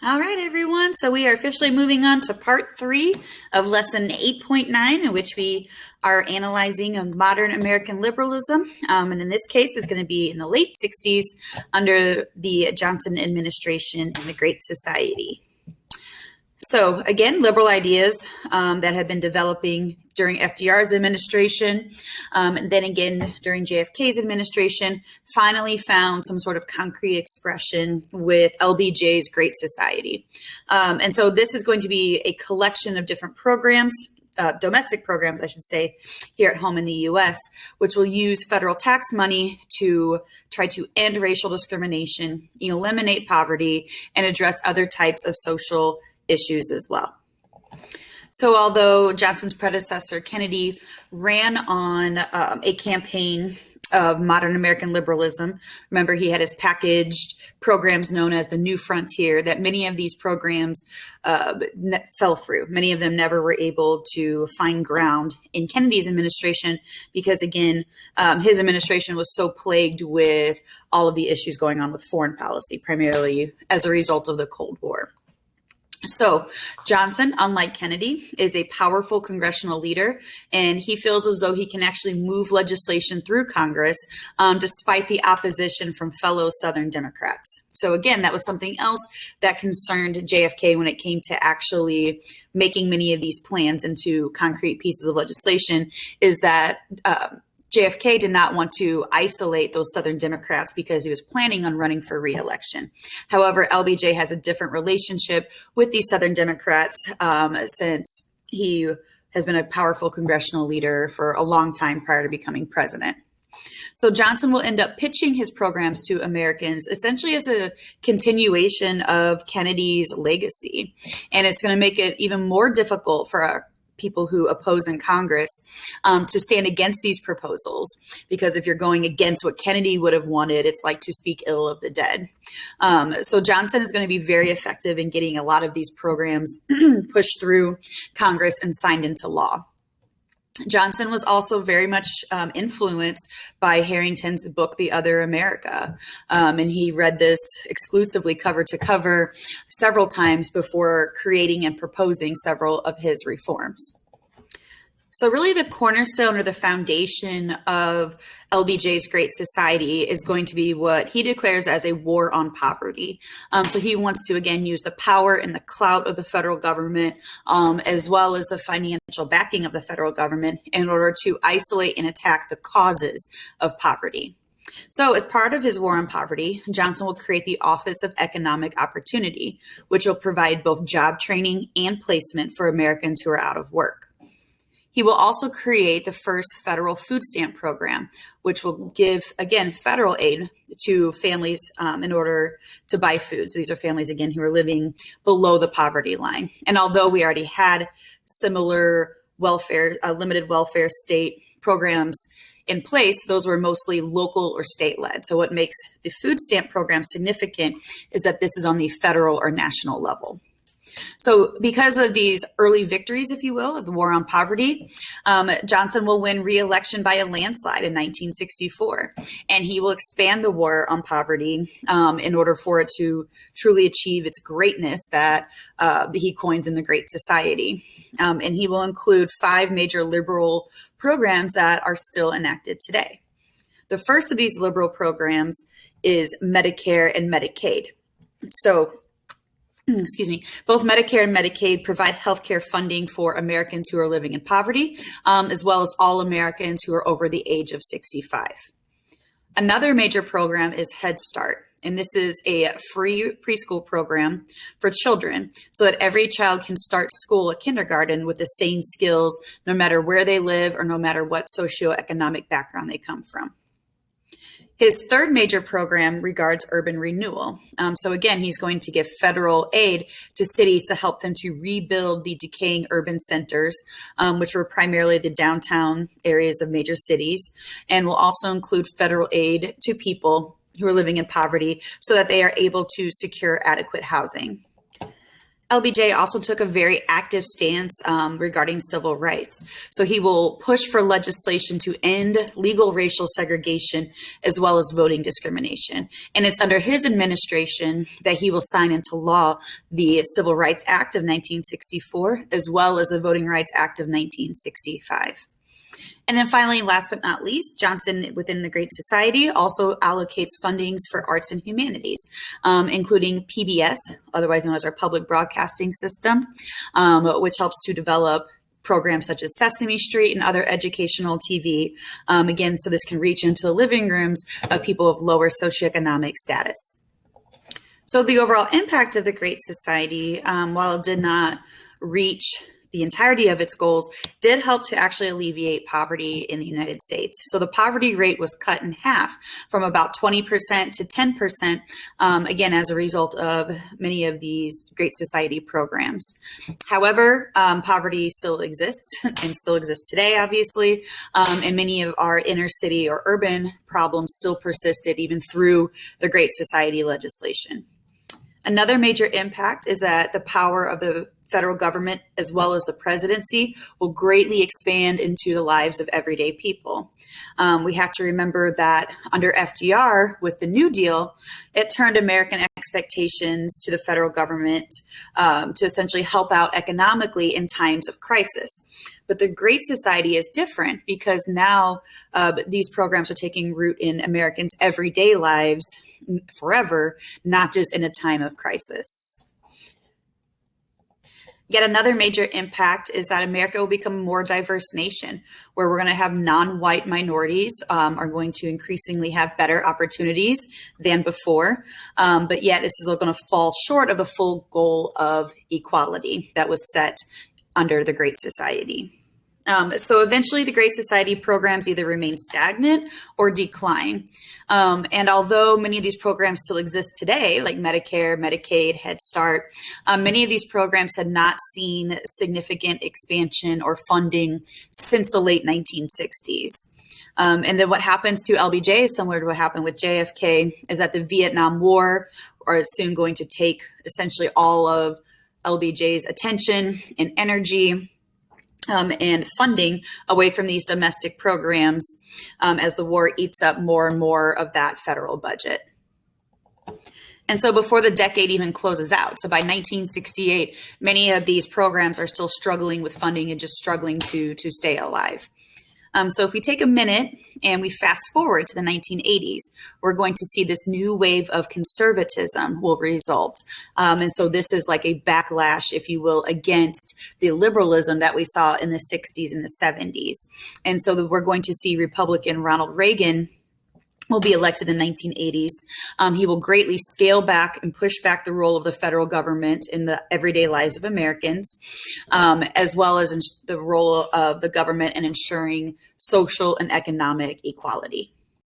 All right, everyone. So we are officially moving on to part 3 of lesson 8.9, in which we are analyzing modern American liberalism. And in this case, it's going to be in the late 60s under the Johnson administration and the Great Society. So again, liberal ideas that had been developing during FDR's administration, and then again during JFK's administration, finally found some sort of concrete expression with LBJ's Great Society. And so this is going to be a collection of different programs, domestic programs, I should say, here at home in the U.S., which will use federal tax money to try to end racial discrimination, eliminate poverty, and address other types of social issues as well. So although Johnson's predecessor, Kennedy, ran on a campaign of modern American liberalism, remember he had his packaged programs known as the New Frontier, that many of these programs fell through. Many of them never were able to find ground in Kennedy's administration because, again, his administration was so plagued with all of the issues going on with foreign policy, primarily as a result of the Cold War. So Johnson, unlike Kennedy, is a powerful congressional leader, and he feels as though he can actually move legislation through Congress despite the opposition from fellow Southern Democrats. So again, that was something else that concerned JFK when it came to actually making many of these plans into concrete pieces of legislation, is that JFK did not want to isolate those Southern Democrats because he was planning on running for re-election. However, LBJ has a different relationship with these Southern Democrats since he has been a powerful congressional leader for a long time prior to becoming president. So Johnson will end up pitching his programs to Americans essentially as a continuation of Kennedy's legacy. And it's going to make it even more difficult for people who oppose in Congress to stand against these proposals, because if you're going against what Kennedy would have wanted, it's like to speak ill of the dead. So Johnson is going to be very effective in getting a lot of these programs pushed through Congress and signed into law. Johnson was also very much influenced by Harrington's book, The Other America. And he read this exclusively cover to cover several times before creating and proposing several of his reforms. So really the cornerstone or the foundation of LBJ's Great Society is going to be what he declares as a war on poverty. So he wants to, again, use the power and the clout of the federal government, as well as the financial backing of the federal government, in order to isolate and attack the causes of poverty. So as part of his war on poverty, Johnson will create the Office of Economic Opportunity, which will provide both job training and placement for Americans who are out of work. He will also create the first federal food stamp program, which will give, again, federal aid to families in order to buy food. So these are families, again, who are living below the poverty line. And although we already had similar welfare, limited welfare state programs in place, those were mostly local or state-led. So what makes the food stamp program significant is that this is on the federal or national level. So because of these early victories, if you will, of the war on poverty, Johnson will win re-election by a landslide in 1964. And he will expand the war on poverty in order for it to truly achieve its greatness that he coins in the Great Society. And he will include 5 major liberal programs that are still enacted today. The first of these liberal programs is Medicare and Medicaid. So both Medicare and Medicaid provide healthcare funding for Americans who are living in poverty, as well as all Americans who are over the age of 65. Another major program is Head Start, and this is a free preschool program for children so that every child can start school at kindergarten with the same skills, no matter where they live or no matter what socioeconomic background they come from. His third major program regards urban renewal. So again, he's going to give federal aid to cities to help them to rebuild the decaying urban centers, which were primarily the downtown areas of major cities, and will also include federal aid to people who are living in poverty so that they are able to secure adequate housing. LBJ also took a very active stance regarding civil rights. So he will push for legislation to end legal racial segregation as well as voting discrimination. And it's under his administration that he will sign into law the Civil Rights Act of 1964 as well as the Voting Rights Act of 1965. And then finally, last but not least, Johnson within the Great Society also allocates fundings for arts and humanities, including PBS, otherwise known as our public broadcasting system, which helps to develop programs such as Sesame Street and other educational TV, again, so this can reach into the living rooms of people of lower socioeconomic status. So the overall impact of the Great Society, while it did not reach the entirety of its goals, did help to actually alleviate poverty in the United States. So the poverty rate was cut in half from about 20% to 10%, again, as a result of many of these Great Society programs. However, poverty still exists and still exists today, obviously, and many of our inner city or urban problems still persisted even through the Great Society legislation. Another major impact is that the power of the federal government as well as the presidency will greatly expand into the lives of everyday people. We have to remember that under FDR with the New Deal, it turned American expectations to the federal government to essentially help out economically in times of crisis. But the Great Society is different because now these programs are taking root in Americans' everyday lives forever, not just in a time of crisis. Yet another major impact is that America will become a more diverse nation where we're going to have non-white minorities are going to increasingly have better opportunities than before. But yet this is going to fall short of the full goal of equality that was set under the Great Society. So eventually the Great Society programs either remain stagnant or decline. And although many of these programs still exist today, like Medicare, Medicaid, Head Start, many of these programs had not seen significant expansion or funding since the late 1960s. And then what happens to LBJ is similar to what happened with JFK, is that the Vietnam War is soon going to take essentially all of LBJ's attention and energy and funding away from these domestic programs as the war eats up more and more of that federal budget. And so before the decade even closes out, so by 1968, many of these programs are still struggling with funding and just struggling to stay alive. So if we take a minute and we fast forward to the 1980s, we're going to see this new wave of conservatism will result. And so this is like a backlash, if you will, against the liberalism that we saw in the 60s and the 70s. And so we're going to see Republican Ronald Reagan will be elected in the 1980s. He will greatly scale back and push back the role of the federal government in the everyday lives of Americans, as well as the role of the government in ensuring social and economic equality.